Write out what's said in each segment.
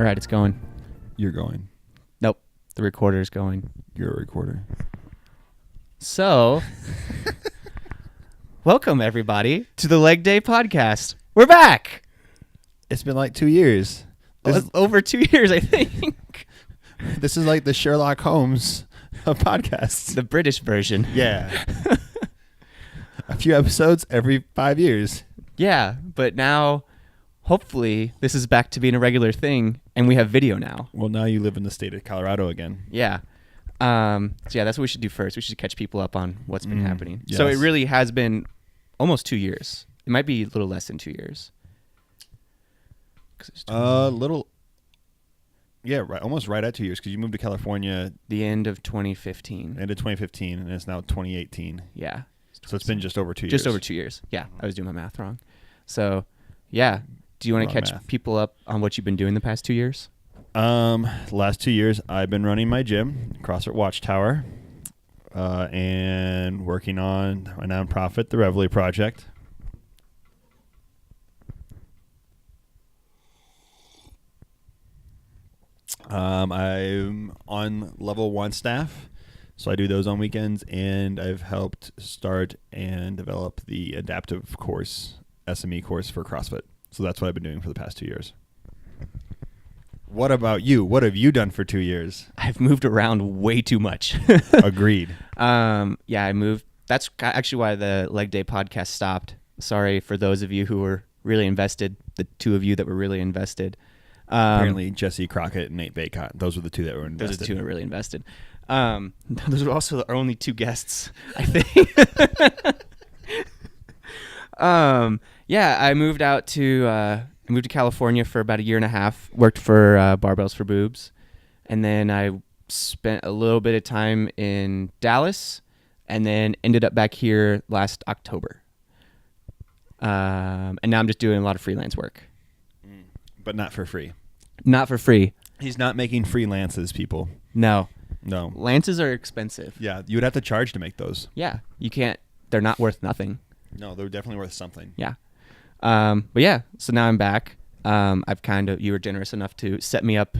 All right, it's going. You're going. Nope, the recorder's going. You're a recorder. So, welcome everybody to the Leg Day podcast. We're back. It's been like 2 years. Over 2 years, I think. This is like the Sherlock Holmes of podcasts. The British version. Yeah. A few episodes every 5 years. Yeah, but now, hopefully, this is back to being a regular thing, and we have video now. Well, now you live in the state of Colorado again. Yeah. So yeah, that's what we should do first. We should catch people up on what's been happening. Yes. So it really has been almost 2 years. It might be a little less than 2 years. Right, almost right at 2 years because you moved to California The end of 2015. end of 2015 and it's now 2018. Yeah. So it's been just over 2 years. Just over 2 years. Yeah, I was doing my math wrong. So, yeah. Do you want to catch people up on what you've been doing the past 2 years? Last 2 years, I've been running my gym, CrossFit Watchtower, and working on a nonprofit, the Reveille Project. I'm on level 1 staff, so I do those on weekends, and I've helped start and develop the adaptive course, SME course for CrossFit. So that's what I've been doing for the past 2 years. What about you? What have you done for 2 years? I've moved around way too much. Agreed. Yeah, I moved. That's actually why the Leg Day podcast stopped. Sorry for those of you who were really invested, the two of you that were really invested. Apparently, Jesse Crockett and Nate Baycott. Those were the two that were invested. Those are the two that were really invested. Those were also our only two guests, I think. Yeah, I moved to California for about a year and a half, worked for Barbells for Boobs, and then I spent a little bit of time in Dallas, and then ended up back here last October. And now I'm just doing a lot of freelance work. But not for free. Not for free. He's not making freelances, people. No. No. Lances are expensive. Yeah, you would have to charge to make those. Yeah, you can't. They're not worth nothing. No, they're definitely worth something. Yeah. But yeah, so now I'm back. You were generous enough to set me up.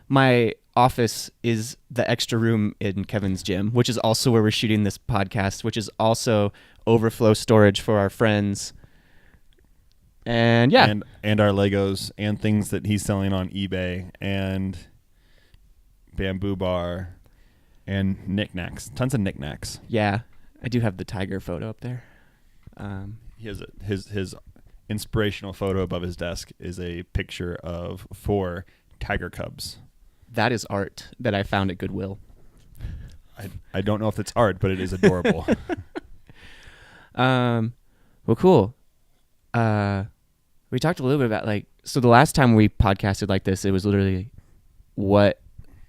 My office is the extra room in Kevin's gym, which is also where we're shooting this podcast, which is also overflow storage for our friends. And yeah. And our Legos and things that he's selling on eBay and bamboo bar and knickknacks. Tons of knickknacks. Yeah. I do have the tiger photo up there. He has his inspirational photo above his desk is a picture of 4 tiger cubs. That is art that I found at Goodwill. I don't know if it's art, but it is adorable. Well, cool. We talked a little bit about so the last time we podcasted like this, it was literally what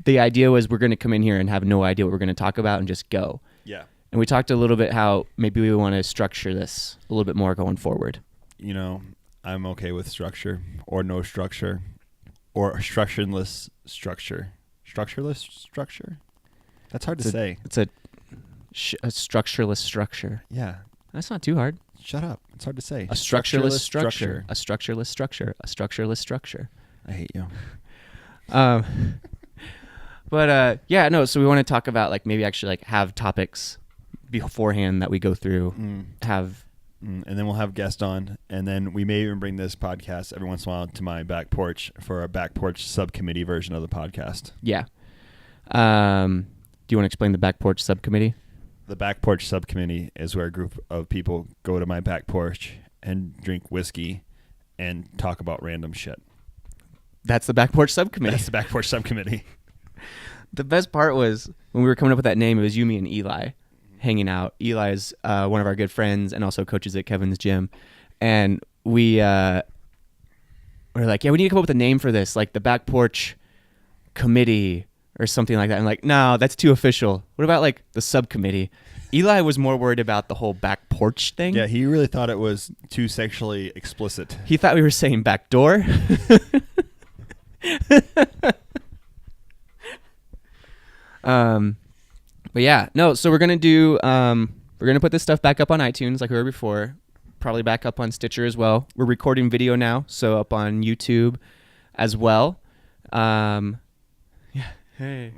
the idea was. We're going to come in here and have no idea what we're going to talk about and just go. Yeah. And we talked a little bit how maybe we want to structure this a little bit more going forward. You know, I'm okay with structure or no structure or structureless structure. Structureless structure? That's hard to say. It's a structureless structure. Yeah. That's not too hard. Shut up. It's hard to say. A structureless structure. A structureless structure. A structureless structure. I hate you. But yeah, no, so we want to talk about maybe actually have topics beforehand that we go through, and then we'll have guests on, and then we may even bring this podcast every once in a while to my back porch for a back porch subcommittee version of the podcast. Yeah. Do you want to explain the back porch subcommittee? The back porch subcommittee is where a group of people go to my back porch and drink whiskey and talk about random shit. That's the back porch subcommittee. That's the back porch subcommittee. The best part was when we were coming up with that name, it was you, me, and Eli hanging out. Eli is one of our good friends and also coaches at Kevin's gym. And we were like, yeah, we need to come up with a name for this, like the back porch committee or something like that. And no, that's too official. What about the subcommittee? Eli was more worried about the whole back porch thing. Yeah, he really thought it was too sexually explicit. He thought we were saying back door. But yeah, no, so we're going to put this stuff back up on iTunes like we were before, probably back up on Stitcher as well. We're recording video now, so up on YouTube. as well. Yeah. Hey.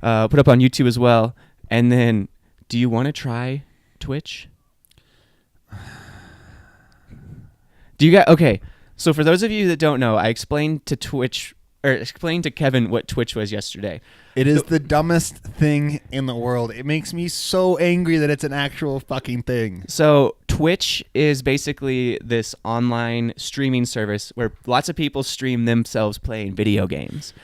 Put up on YouTube as well. And then, do you want to try Twitch? Do you okay? So for those of you that don't know, I explained to Kevin what Twitch was yesterday. It is the dumbest thing in the world. It makes me so angry that it's an actual fucking thing. So Twitch is basically this online streaming service where lots of people stream themselves playing video games.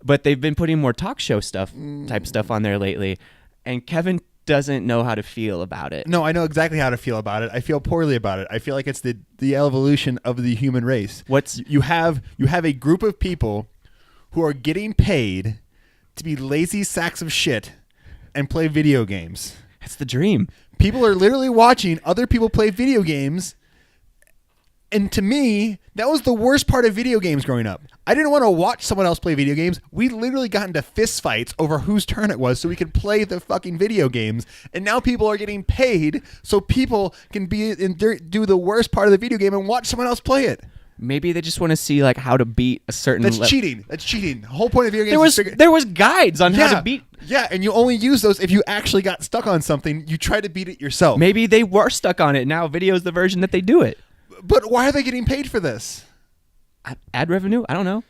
But they've been putting more talk show type stuff on there lately. And Kevin doesn't know how to feel about it. No, I know exactly how to feel about it. I feel poorly about it. I feel like it's the evolution of the human race. You have a group of people who are getting paid to be lazy sacks of shit and play video games. It's the dream. People are literally watching other people play video games. And to me, that was the worst part of video games growing up. I didn't want to watch someone else play video games. We literally got into fist fights over whose turn it was so we could play the fucking video games. And now people are getting paid so people can do the worst part of the video game and watch someone else play it. Maybe they just want to see like how to beat a certain. That's cheating. That's cheating. The whole point of video games there was guides on how to beat. Yeah, and you only use those if you actually got stuck on something. You try to beat it yourself. Maybe they were stuck on it. Now video is the version that they do it. But why are they getting paid for this? Ad revenue? I don't know.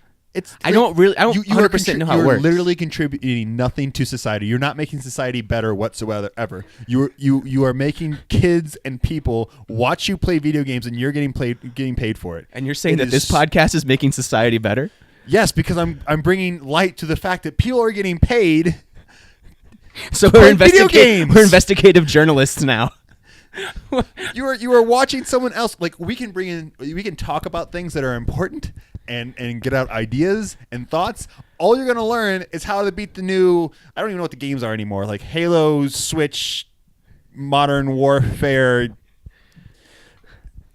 I don't 100% know how it works. You're literally contributing nothing to society. You're not making society better whatsoever. You are making kids and people watch you play video games, and you're getting paid for it. And you're saying that this podcast is making society better? Yes, because I'm bringing light to the fact that people are getting paid. So we're investigative journalists now. You are watching someone else. Like we can talk about things that are important and get out ideas and thoughts. All you're gonna learn is how to beat the new. I don't even know what the games are anymore. Like Halo, Switch, Modern Warfare.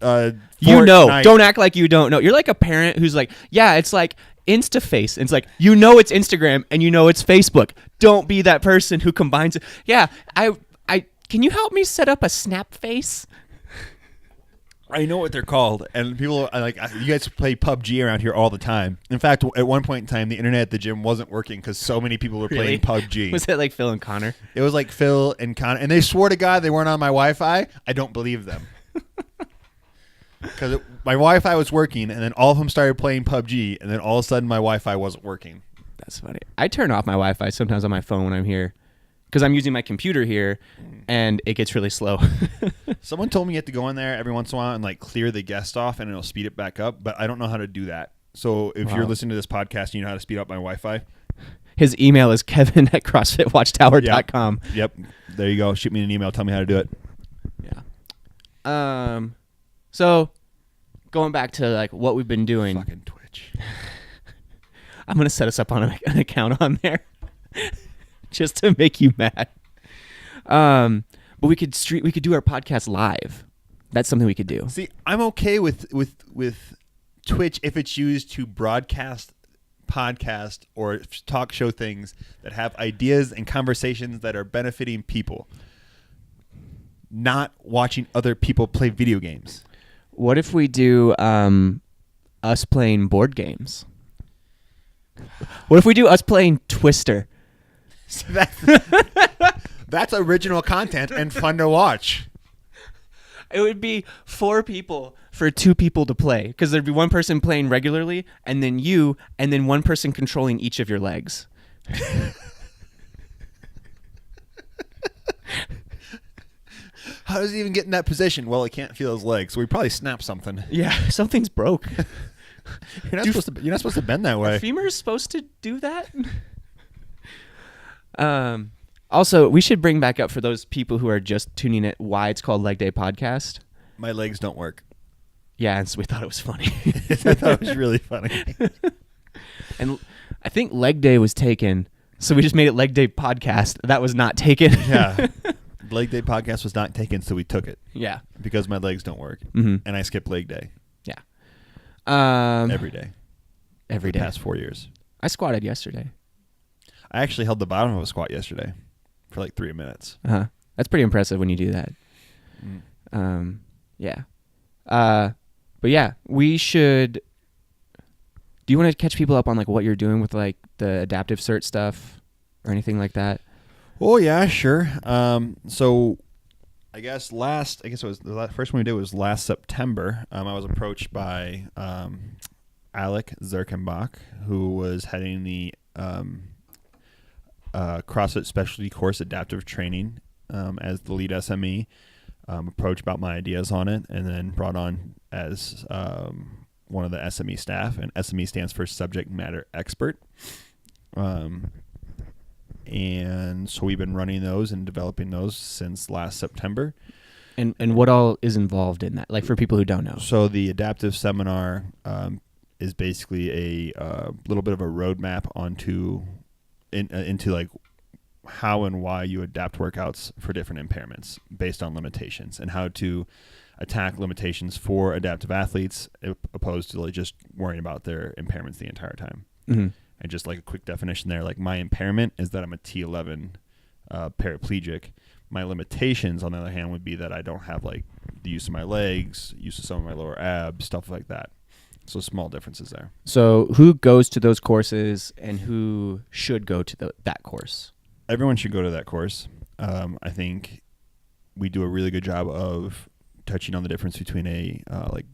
Fortnite. Don't act like you don't know. You're like a parent who's like, yeah, it's like InstaFace. And it's like, you know it's Instagram and you know it's Facebook. Don't be that person who combines it. Yeah, can you help me set up a Snap Face? I know what they're called, and people are like, you guys play PUBG around here all the time. In fact, at one point in time, the internet at the gym wasn't working because so many people were playing PUBG. Was it like Phil and Connor? It was like Phil and Connor, and they swore to God they weren't on my Wi-Fi. I don't believe them. Because my Wi-Fi was working, and then all of them started playing PUBG, and then all of a sudden my Wi-Fi wasn't working. That's funny. I turn off my Wi-Fi sometimes on my phone when I'm here. Because I'm using my computer here, and it gets really slow. Someone told me you have to go in there every once in a while and like clear the guest off, and it'll speed it back up. But I don't know how to do that. So if you're listening to this podcast and you know how to speed up my Wi-Fi, his email is kevin@crossfitwatchtower.com. Yep. There you go. Shoot me an email. Tell me how to do it. Yeah. So going back to like what we've been doing. Fucking Twitch. I'm gonna set us up on an account on there. Just to make you mad. But we could do our podcast live. That's something we could do. See, I'm okay with Twitch if it's used to broadcast podcast or talk show things that have ideas and conversations that are benefiting people. Not watching other people play video games. What if we do us playing board games? What if we do us playing Twister? That's original content and fun to watch. It would be 4 people for 2 people to play because there'd be one person playing regularly and then you and then one person controlling each of your legs. How does he even get in that position? Well, he can't feel his legs, so he probably snapped something. Yeah, something's broke. You're not supposed to bend that way. Are femurs supposed to do that? Also, we should bring back up for those people who are just tuning in why it's called Leg Day Podcast. My legs don't work. Yeah, and so we thought it was funny. I thought it was really funny. And I think Leg Day was taken, so we just made it Leg Day Podcast. That was not taken. Yeah. Leg Day Podcast was not taken, so we took it. Yeah. Because my legs don't work. Mm-hmm. And I skip leg day. Yeah. Every day. Every day. The past 4 years. I squatted yesterday. I actually held the bottom of a squat yesterday for like 3 minutes. Uh-huh. That's pretty impressive when you do that. Yeah. But yeah, we should Do you want to catch people up on like what you're doing with like the adaptive cert stuff or anything like that? Oh yeah, sure. So I guess it was the first one we did was last September. I was approached by Alec Zerkenbach, who was heading the CrossFit Specialty Course Adaptive Training as the lead SME. Approached about my ideas on it, and then brought on as one of the SME staff. And SME stands for Subject Matter Expert. And so we've been running those and developing those since last September. And what all is involved in that? Like for people who don't know. So the adaptive seminar is basically a little bit of a roadmap into like how and why you adapt workouts for different impairments based on limitations, and how to attack limitations for adaptive athletes opposed to like just worrying about their impairments the entire time. Mm-hmm. And just like a quick definition there, like my impairment is that I'm a T11 paraplegic. My limitations, on the other hand, would be that I don't have like the use of my legs, use of some of my lower abs, stuff like that. So small differences there. So who goes to those courses and who should go to that course? Everyone should go to that course. I think we do a really good job of touching on the difference between a like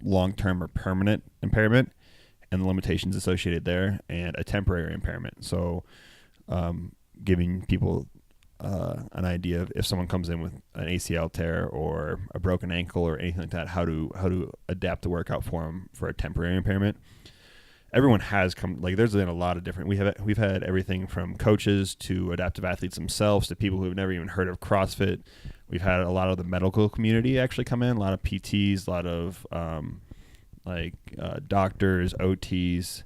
long-term or permanent impairment and the limitations associated there, and a temporary impairment. So giving people an idea of if someone comes in with an ACL tear or a broken ankle or anything like that, how to adapt the workout for them for a temporary impairment. Everyone has come, like there's been a lot of different, we've had everything from coaches to adaptive athletes themselves to people who've never even heard of CrossFit. We've had a lot of the medical community actually come in, a lot of PTs, a lot of doctors, OTs.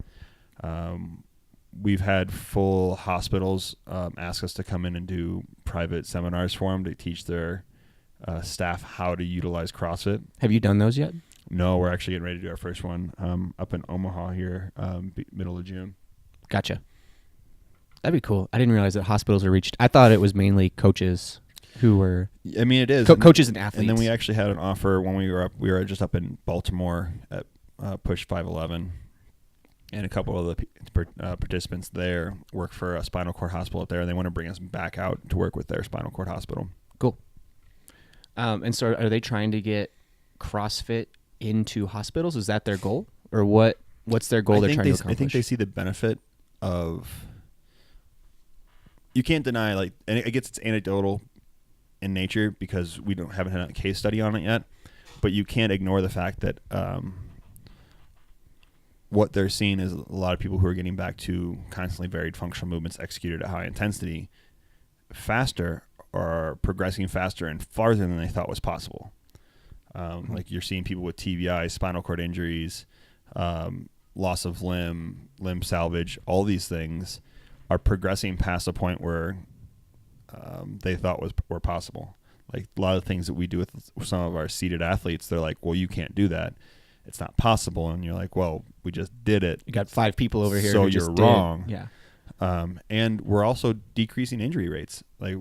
We've had full hospitals ask us to come in and do private seminars for them to teach their staff how to utilize CrossFit. Have you done those yet? No, we're actually getting ready to do our first one up in Omaha here, middle of June. Gotcha. That'd be cool. I didn't realize that hospitals are reached. I thought it was mainly coaches who were. I mean, it is coaches and athletes. And then we actually had an offer when we were up. We were just up in Baltimore at Push 511, and a couple of the participants there work for a spinal cord hospital up there, and they want to bring us back out to work with their spinal cord hospital. Cool. And so, are they trying to get CrossFit into hospitals? Is that their goal, or what's their goal they're trying to accomplish? I think they see the benefit of. You can't deny, like, and I guess it's anecdotal in nature because we haven't had a case study on it yet, but you can't ignore the fact that what they're seeing is a lot of people who are getting back to constantly varied functional movements executed at high intensity faster, or progressing faster and farther than they thought was possible. Like you're seeing people with TBI, spinal cord injuries, loss of limb salvage, all these things are progressing past a point where they thought were possible. Like a lot of things that we do with some of our seated athletes, they're like, well, you can't do that. It's not possible. And you're like, well, we just did it. You got 5 people over here. So who you're just wrong. Yeah. And we're also decreasing injury rates. Like,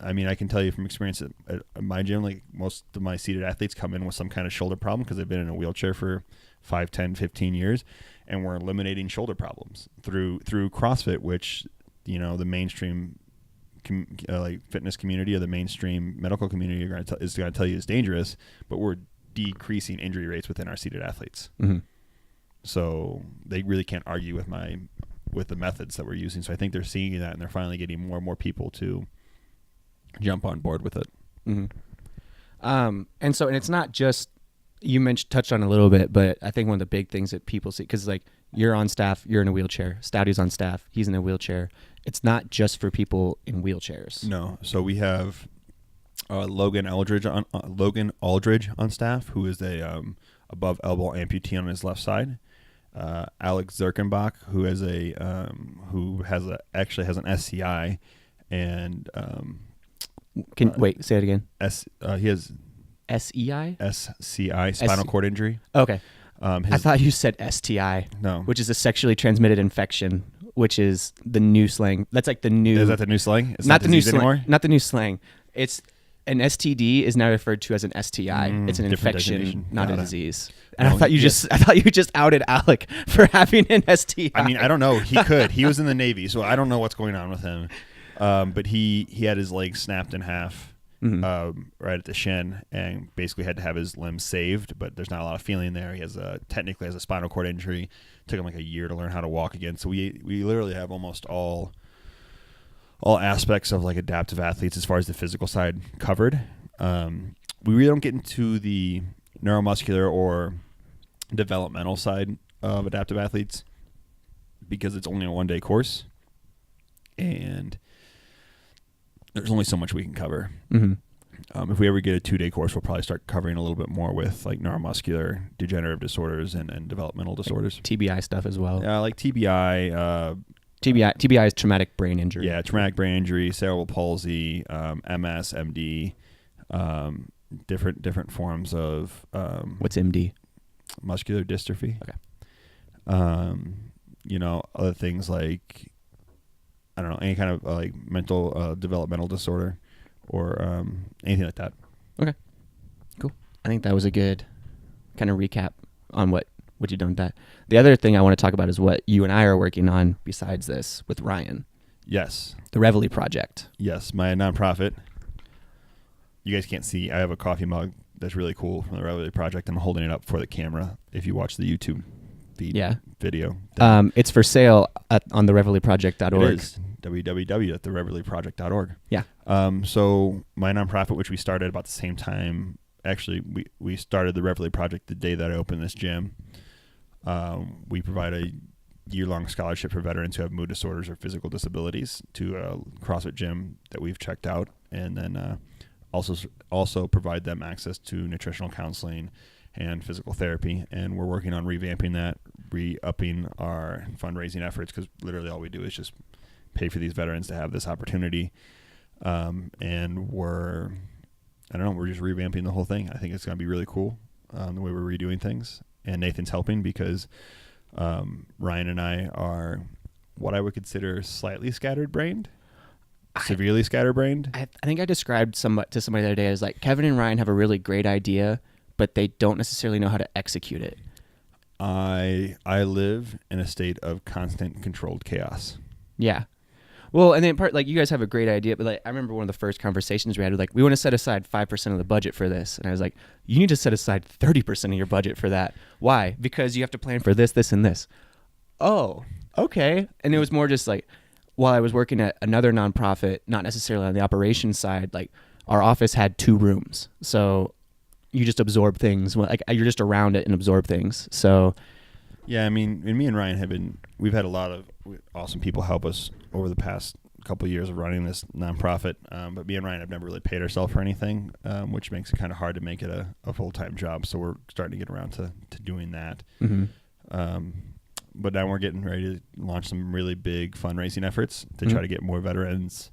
I mean, I can tell you from experience at my gym, like most of my seated athletes come in with some kind of shoulder problem because they've been in a wheelchair for 5, 10, 15 years. And we're eliminating shoulder problems through CrossFit, which, you know, the mainstream like fitness community or the mainstream medical community is going to tell you is dangerous, but we're decreasing injury rates within our seated athletes. Mm-hmm. So they really can't argue with the methods that we're using. So I think they're seeing that, and they're finally getting more and more people to jump on board with it. Mm-hmm. And it's not just, you touched on a little bit, but I think one of the big things that people see, because like you're on staff, you're in a wheelchair, Stoudy's on staff, he's in a wheelchair. It's not just for people in wheelchairs. No. So we have Logan Aldridge on staff, who is a above elbow amputee on his left side. Alex Zerkenbach, who has actually has an SCI, and wait, say it again. He has SEI? SCI, spinal cord injury. Okay. I thought you said STI. No. Which is a sexually transmitted infection, which is the new slang. That's like the new. Is that the new slang? It's not the new slang anymore? Not the new slang. It's an STD is now referred to as an STI. It's an different infection, designation. not Got a it. disease. And No, I thought you just outed Alec for having an STI. I mean, I don't know. He could. He was in the Navy, so I don't know what's going on with him. But he had his leg snapped in half right at the shin, and basically had to have his limbs saved. But there's not a lot of feeling there. He has technically has a spinal cord injury. Took him like a year to learn how to walk again. So we literally have almost all aspects of like adaptive athletes as far as the physical side covered. We really don't get into the neuromuscular or developmental side of adaptive athletes because it's only a one-day course, and there's only so much we can cover. If we ever get a 2-day course, we'll probably start covering a little bit more with like neuromuscular degenerative disorders and developmental disorders. Like TBI stuff as well. Yeah, like TBI. TBI is traumatic brain injury. Yeah, traumatic brain injury, cerebral palsy, MS, MD, different forms of What's MD? muscular dystrophy. Okay. Other things like, I don't know, any kind of like mental developmental disorder or anything like that. Okay. Cool. I think that was a good kind of recap on what you've done with that. The other thing I want to talk about is what you and I are working on besides this with Ryan. Yes. The Reveille Project. Yes, my nonprofit. You guys can't see. I have a coffee mug that's really cool from the Reveille Project. I'm holding it up for the camera if you watch the YouTube video. It's for sale on the reveilleproject.org. It is www.thereveilleproject.org. Yeah. So my nonprofit, which we started about the same time, actually we started the Reveille Project the day that I opened this gym. We provide a year-long scholarship for veterans who have mood disorders or physical disabilities to a CrossFit gym that we've checked out, and then also provide them access to nutritional counseling and physical therapy. And we're working on revamping that, re-upping our fundraising efforts, because literally all we do is just pay for these veterans to have this opportunity. And we're just revamping the whole thing. I think it's going to be really cool the way we're redoing things. And Nathan's helping because Ryan and I are what I would consider slightly scatterbrained, severely scatterbrained. I think I described to somebody the other day as like Kevin and Ryan have a really great idea, but they don't necessarily know how to execute it. I live in a state of constant controlled chaos. Yeah. Well, and then like you guys have a great idea, but like I remember one of the first conversations we had was like, we want to set aside 5% of the budget for this. And I was like, you need to set aside 30% of your budget for that. Why? Because you have to plan for this, this, and this. Oh, okay. And it was more just like, while I was working at another nonprofit, not necessarily on the operations side, like our office had 2 rooms. So you just absorb things. Like you're just around it and absorb things. So yeah, I mean, me and Ryan we've had a lot of awesome people help us over the past couple of years of running this nonprofit. But me and Ryan have never really paid ourselves for anything, which makes it kind of hard to make it a full-time job. So we're starting to get around to doing that. But now we're getting ready to launch some really big fundraising efforts to try to get more veterans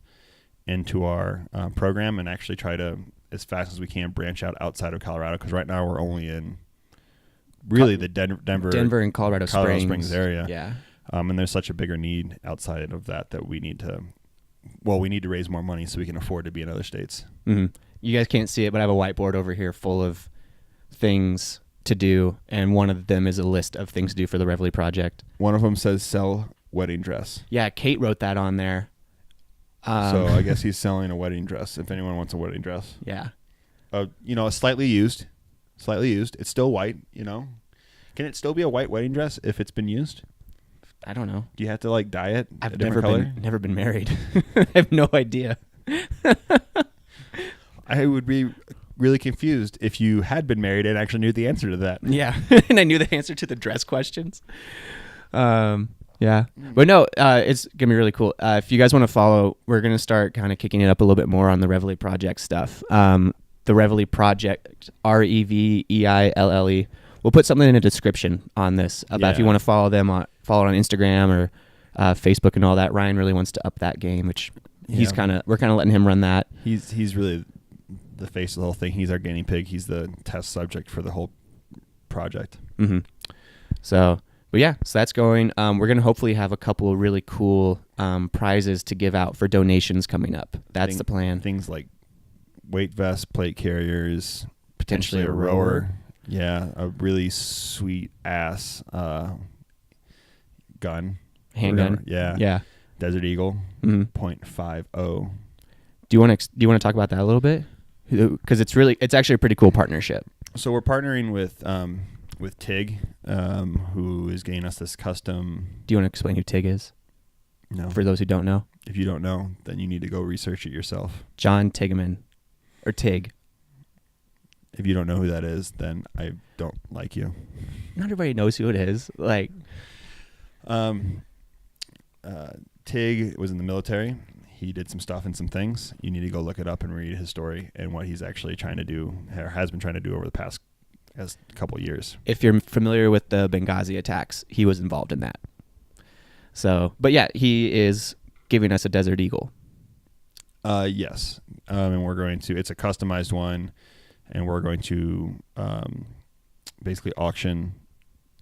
into our program and actually try to, as fast as we can, branch out outside of Colorado. Because right now we're only in really the Denver and Colorado Springs area. Yeah. And there's such a bigger need outside of that we need to raise more money so we can afford to be in other states. You guys can't see it, but I have a whiteboard over here full of things to do, and one of them is a list of things to do for the Reveille Project. One of them says sell wedding dress. Yeah, Kate wrote that on there. So I guess he's selling a wedding dress if anyone wants a wedding dress. Yeah. Slightly used. It's still white, Can it still be a white wedding dress if it's been used? I don't know. Do you have to like dye it I've a different color? never been married. I have no idea. I would be really confused if you had been married and actually knew the answer to that. Yeah. And I knew the answer to the dress questions. Yeah. But no, it's going to be really cool. If you guys want to follow, we're going to start kind of kicking it up a little bit more on the Reveille Project stuff. The Reveille Project, REVEILLE. We'll put something in the description on this about if you want to follow them follow it on Instagram or Facebook and all that. Ryan really wants to up that game, which we're kind of letting him run that. He's really the face of the whole thing. He's our guinea pig. He's the test subject for the whole project. So that's going. We're going to hopefully have a couple of really cool prizes to give out for donations coming up. That's the plan. Things like weight vest, plate carriers, Potentially a rower. Yeah, a really sweet ass gun. Handgun. Yeah. Yeah. Desert Eagle. Mm-hmm. .50. Do you want to talk about that a little bit? Because it's actually a pretty cool partnership. So we're partnering with TIG, who is getting us this custom. Do you want to explain who TIG is? No. For those who don't know. If you don't know, then you need to go research it yourself. John Tigeman, or TIG. If you don't know who that is, then I don't like you. Not everybody knows who it is. Like, TIG was in the military. He did some stuff and some things. You need to go look it up and read his story and what he's actually trying to do, or has been trying to do over the past couple of years. If you're familiar with the Benghazi attacks, he was involved in that. So, but yeah, he is giving us a Desert Eagle. Yes. And we're going to, it's a customized one, and we're going to basically auction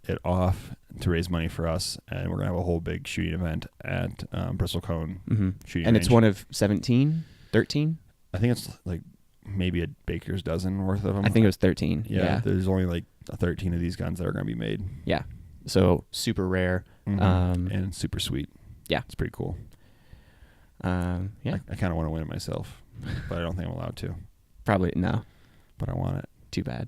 it off to raise money for us. And we're going to have a whole big shooting event at Bristol Cone shooting And range. it's one of 17, 13? I think it's like maybe a baker's dozen worth of them. I think it was 13. Yeah. There's only like 13 of these guns that are going to be made. Yeah. So super rare. And super sweet. Yeah. It's pretty cool. Yeah. I kind of want to win it myself, but I don't think I'm allowed to. Probably no. But I want it. Too bad.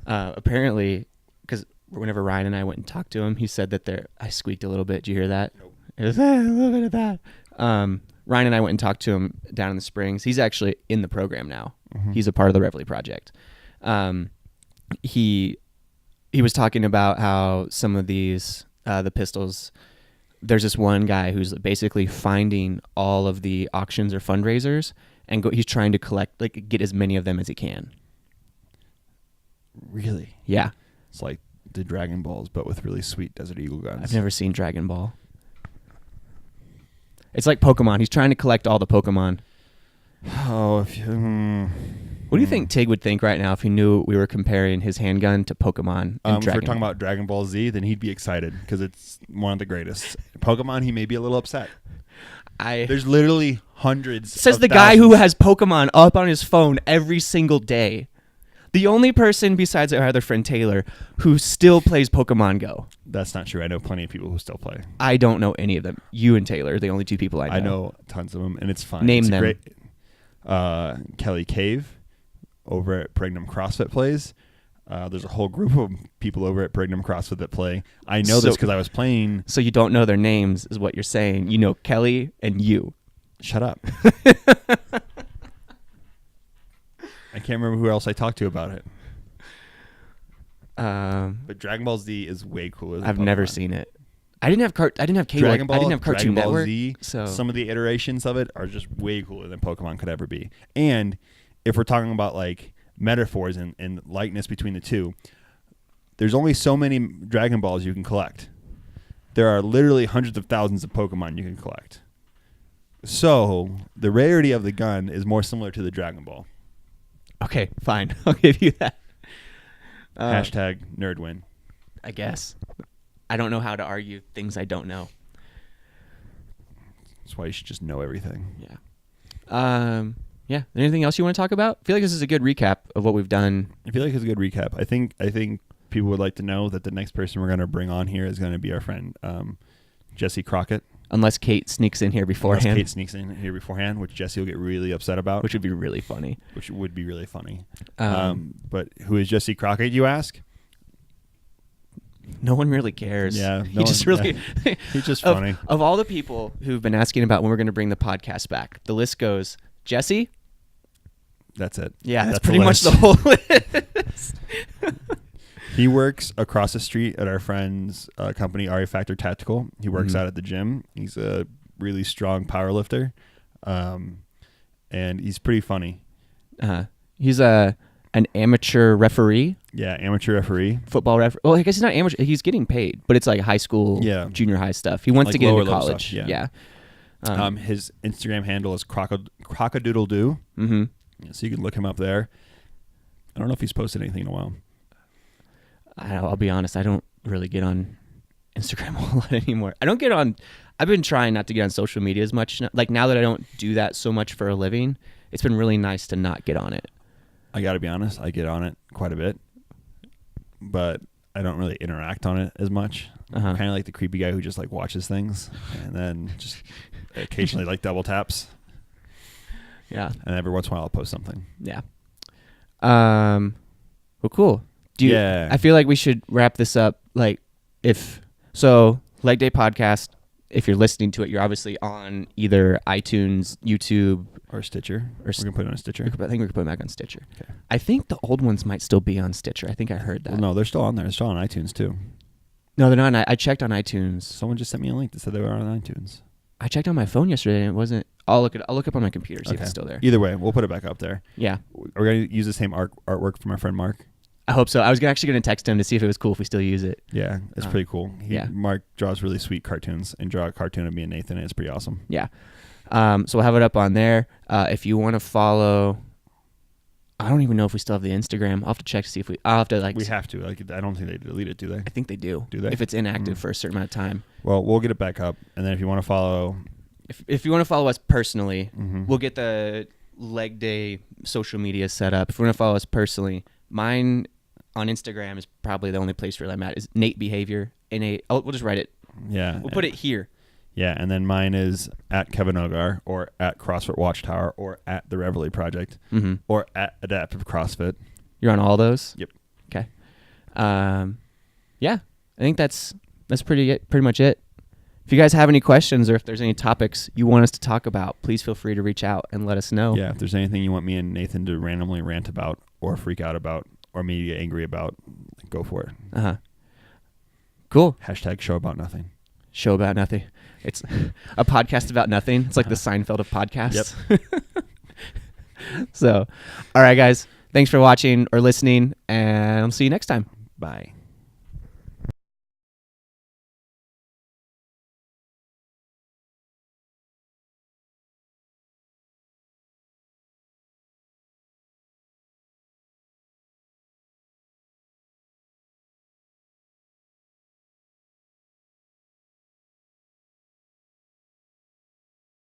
Apparently, because whenever Ryan and I went and talked to him, he said that I squeaked a little bit. Did you hear that? Nope. It was a little bit of that. Ryan and I went and talked to him down in the Springs. He's actually in the program now. Mm-hmm. He's a part of the Reveille Project. He was talking about how some of these the pistols. There's this one guy who's basically finding all of the auctions or fundraisers, and he's trying to get as many of them as he can. Really? Yeah. It's like the Dragon Balls, but with really sweet Desert Eagle guns. I've never seen Dragon Ball. It's like Pokemon. He's trying to collect all the Pokemon. Oh, if you... What do you think Tig would think right now if he knew we were comparing his handgun to Pokemon and if we're talking about Dragon Ball Z, then he'd be excited because it's one of the greatest. Pokemon, he may be a little upset. There's literally hundreds. Says the guy who has Pokemon up on his phone every single day. The only person besides our other friend Taylor who still plays Pokemon Go. That's not true. I know plenty of people who still play. I don't know any of them. You and Taylor are the only two people I know. I know tons of them, and it's fun. Name it's them. Great. Kelly Cave over at Pregnum CrossFit plays. There's a whole group of people over at Pregnum CrossFit that play. I know this because I was playing. So you don't know their names is what you're saying. You know Kelly and you. Shut up. I can't remember who else I talked to about it. But Dragon Ball Z is way cooler than I've Pokemon. never seen it. I didn't have cable. I didn't have Dragon Cartoon Ball Network. Z, so some of the iterations of it are just way cooler than Pokemon could ever be. And if we're talking about like metaphors and likeness between the two, there's only so many Dragon Balls you can collect. There are literally hundreds of thousands of Pokemon you can collect. So the rarity of the gun is more similar to the Dragon Ball. Okay, fine. I'll give you that. Hashtag nerd win. I guess. I don't know how to argue things I don't know. That's why you should just know everything. Yeah. Yeah. Anything else you want to talk about? I feel like this is a good recap of what we've done. I feel like it's a good recap. I think people would like to know that the next person we're going to bring on here is going to be our friend Jesse Crockett. Unless Kate sneaks in here beforehand. Which Jesse will get really upset about. Which would be really funny. But who is Jesse Crockett, you ask? No one really cares. Yeah. He's just funny. Of all the people who've been asking about when we're going to bring the podcast back, the list goes, Jesse? That's it. Yeah, that's pretty much the whole list. He works across the street at our friend's company, RA Factor Tactical. He works out at the gym. He's a really strong power lifter, and he's pretty funny. He's an amateur referee. Yeah, amateur referee. Football referee. Well, I guess he's not amateur. He's getting paid, but it's like high school, junior high stuff. He wants like to get into college. Stuff, yeah. His Instagram handle is crockadoodledoo. Mm-hmm. So you can look him up there. I don't know if he's posted anything in a while. I'll be honest. I don't really get on Instagram a whole lot anymore. I I've been trying not to get on social media as much. Like now that I don't do that so much for a living, it's been really nice to not get on it. I got to be honest, I get on it quite a bit, but I don't really interact on it as much. Uh-huh. Kind of like the creepy guy who just like watches things and then just occasionally like double taps. Yeah. And every once in a while I'll post something. Yeah. Well, cool. Yeah. I feel like we should wrap this up. Like, Leg Day Podcast, if you're listening to it, you're obviously on either iTunes, YouTube, or Stitcher. We're going to put it on Stitcher. I think we could put it back on Stitcher. Okay. I think the old ones might still be on Stitcher. I think I heard that. Well, no, they're still on there. They're still on iTunes too. No, they're not. I checked on iTunes. Someone just sent me a link that said they were on iTunes. I checked on my phone yesterday and it wasn't. I'll look up on my computer, see if it's still there. Either way, we'll put it back up there. Yeah. Are we going to use the same artwork from our friend Mark? I hope so. I was actually going to text him to see if it was cool if we still use it. Yeah, it's pretty cool. Mark draws really sweet cartoons and draw a cartoon of me and Nathan, and it's pretty awesome. Yeah. So we'll have it up on there. If you want to follow, I don't even know if we still have the Instagram. I'll have to check to see if I'll have to We have to. I don't think they delete it, do they? I think they do. Do they? If it's inactive for a certain amount of time. Well, we'll get it back up, and then if you want to follow, if you want to follow us personally, mm-hmm. we'll get the Leg Day social media set up. If you want to follow us personally, mine on Instagram is probably the only place where I'm at. Is Nate Behavior. We'll just write it. Yeah. We'll put it here. Yeah, and then mine is at Kevin Ogar, or at CrossFit Watchtower, or at the Reveille Project, mm-hmm. or at Adaptive CrossFit. You're on all those? Yep. Okay. Yeah, I think that's pretty much it. If you guys have any questions or if there's any topics you want us to talk about, please feel free to reach out and let us know. Yeah, if there's anything you want me and Nathan to randomly rant about or freak out about or me to get angry about, go for it. Uh-huh. Cool. # show about nothing. Show about nothing. It's a podcast about nothing. It's like the Seinfeld of podcasts. Yep. So, all right, guys. Thanks for watching or listening, and I'll see you next time. Bye.